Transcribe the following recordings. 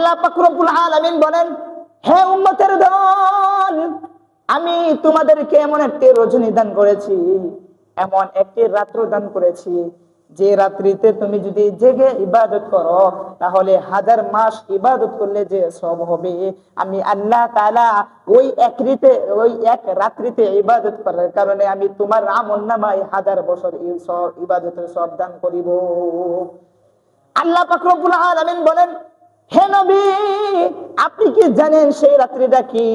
আল্লাহ পাক রব্বুল আলামিন বলেন, হে উম্মতের দল, আমি তোমাদেরকে এমন একটি রজনী দান করেছি, এমন একটি রাত্র দান করেছি, যে রাত্রিতে তুমি যদি জেগে ইবাদত করো তাহলে 1000 মাস ইবাদত করলে যে সব হবে, আমি আল্লাহ তাআলা ওই এক রাত্রিতে ইবাদত করার কারণে আমি তোমার আমলনামায় 1000 বছর ইবাদতের সব দান করিব। আল্লাহ পাক রব্বুল আলামিন বলেন, হে নবী, আপনি কি জানেন সেই রাত্রিটা কি,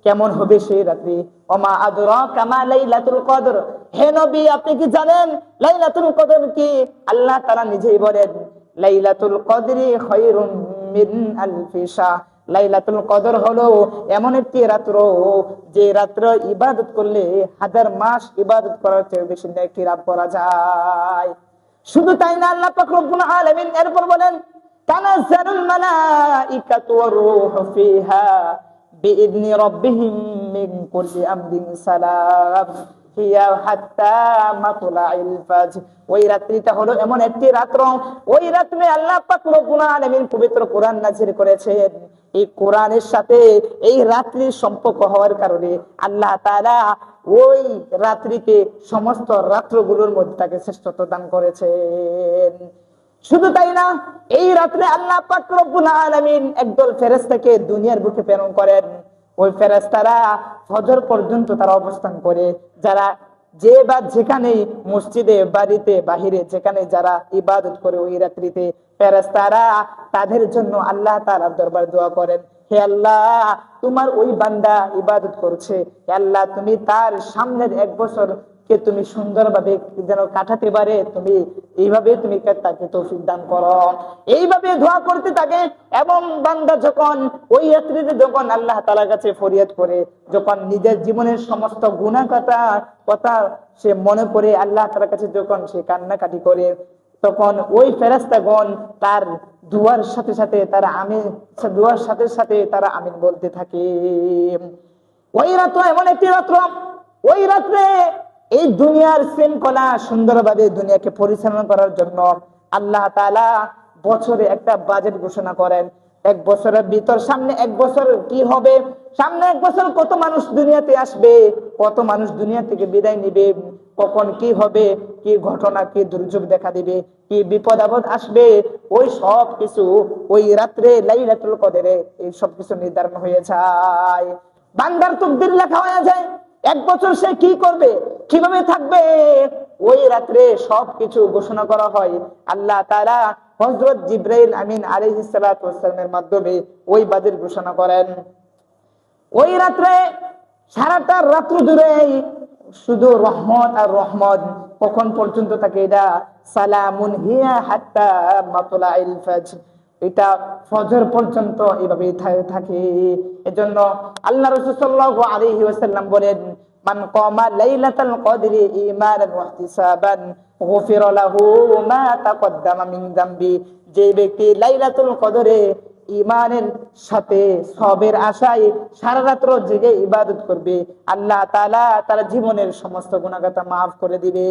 কেমন হবে সেই রাত্রি? ওমা আদরাকা মা লাইলাতুল কদর, হে নবী আপনি কি জানেন লাইলাতুল কদর কি? আল্লাহ তাআলা নিজেই বলেন, লাইলাতুল কদরি খায়রুম মিন আলফি শাহর, লাইলাতুল কদর হলো এমন একটি রাত্র, যে রাত্র ইবাদত করলে 1000 মাস ইবাদত করার চেয়ে বেশি নেকি লাভ করা যায়। শুধু তাই না, আল্লাহ পাক রব্বুল আলামিন এরপর বলেন, তানাজ্জালুল মালাইকাতু ওয়ার রূহু ফিহা বিইذনি রাব্বিহিম মিন কুল্লি আমরিন সালাম হিয়া হাত্তা মাতলাইল ফাজর। ওই রাত্রিটা হলো এমন একটি রাত্র, ওই রাত্রে আল্লাহ পাক রব্বুল আলামিন পবিত্র কোরআন নাযিল করেছেন। এই কোরআনের সাথে এই রাত্রির সম্পর্ক হওয়ার কারণে আল্লাহ তাআলা ওই রাত্রিতে সমস্ত রাত্রগুলোর মধ্যে তাকে শ্রেষ্ঠত্ব দান করেছেন। শুধু তাই না, এই রাত্রে আল্লাহ পাক রব্বুল আলামিন একদল ফেরেশতাকে দুনিয়ার বুকে প্রেরণ করেন। ওই ফেরেশতারা ফজর পর্যন্ত তারা অবস্থান করে, যারা যে বা যেখানে মসজিদে বাড়িতে বাহিরে যেখানে যারা ইবাদত করে ওই রাত্রিতে, ফেরেশতারা তাদের জন্য আল্লাহ তাআলার দরবারে দোয়া করেন, হে আল্লাহ, তোমার ওই বান্দা ইবাদত করছে, হে আল্লাহ তুমি তার সামনের 1 বছর কে তুমি সুন্দরভাবে যেন কাটাতে পারে, তুমি এইভাবে তুমি তাকে তৌফিক দান করো। এইভাবে দোয়া করতে থাকে। এবং বান্দা যখন ওই রাত্রিতে যখন আল্লাহ তাআলার কাছে ফরিয়াদ করে, যখন নিজের জীবনের সমস্ত গুনাহ কথা সে মনে করে আল্লাহ তাআলার কাছে যখন সে কান্নাকাটি করে, তখন ওই ফেরেশতাগণ তার দুয়ার সাথে সাথে তারা আমিন বলতে থাকে। ওই রাত এমন একটি রাত্র, ওই রাত্রে এই দুনিয়ার শৃঙ্খলা সুন্দরভাবে দুনিয়াকে পরিচালনা করার জন্য আল্লাহ তাআলা বছরে একটা বাজেট ঘোষণা করেন। 1 বছরের ভিতর সামনে 1 বছর কি হবে, সামনে 1 বছর কত মানুষ দুনিয়াতে আসবে, কত মানুষ দুনিয়া থেকে বিদায় নিবে, কখন কি হবে, কি ঘটনা, কি দুর্যোগ দেখা দিবে, কি বিপদ আপদ আসবে, ওই সব কিছু ওই রাত্রে লাইলাতুল কদরে এই সব কিছু নির্ধারণ হয়ে যায়। বান্দার তাকদীর লেখা হয়ে যায়। 1 বছর সে কি করবে, কিভাবে থাকবে, ওই রাত্রে সবকিছু ঘোষণা করা হয়। আল্লাহ তাআলা হযরত জিবরাইল আমিন আলাইহিস সালাতু ওয়াস সালামের মাধ্যমে ওই বাজেট ঘোষণা করেন। ওই রাত্রে সারাটা রাত্র জুড়ে শুধু রহমত আর রহমত। কখন পর্যন্ত থাকে এটা? সালামুন হিয়া হাত্তা মাতলাইল ফাজর, এটা ফজর পর্যন্ত এইভাবে থাকে। এজন্য আল্লাহ রাসূল সাল্লাল্লাহু আলাইহি ওয়াসাল্লাম বলেন, মান কামা লাইলাতাল কদরি ঈমানান ওয়া ইহতিসাবান গুফিরা লাহু মা তাকদ্দামা মিন যামবি, যে ব্যক্তি লাইলাতুল কদরে ঈমানের সাথে সবের আশায় সারা রাত জেগে ইবাদত করবে, আল্লাহ তাআলা তার জীবনের সমস্ত গুনাহ মাফ করে দিবে।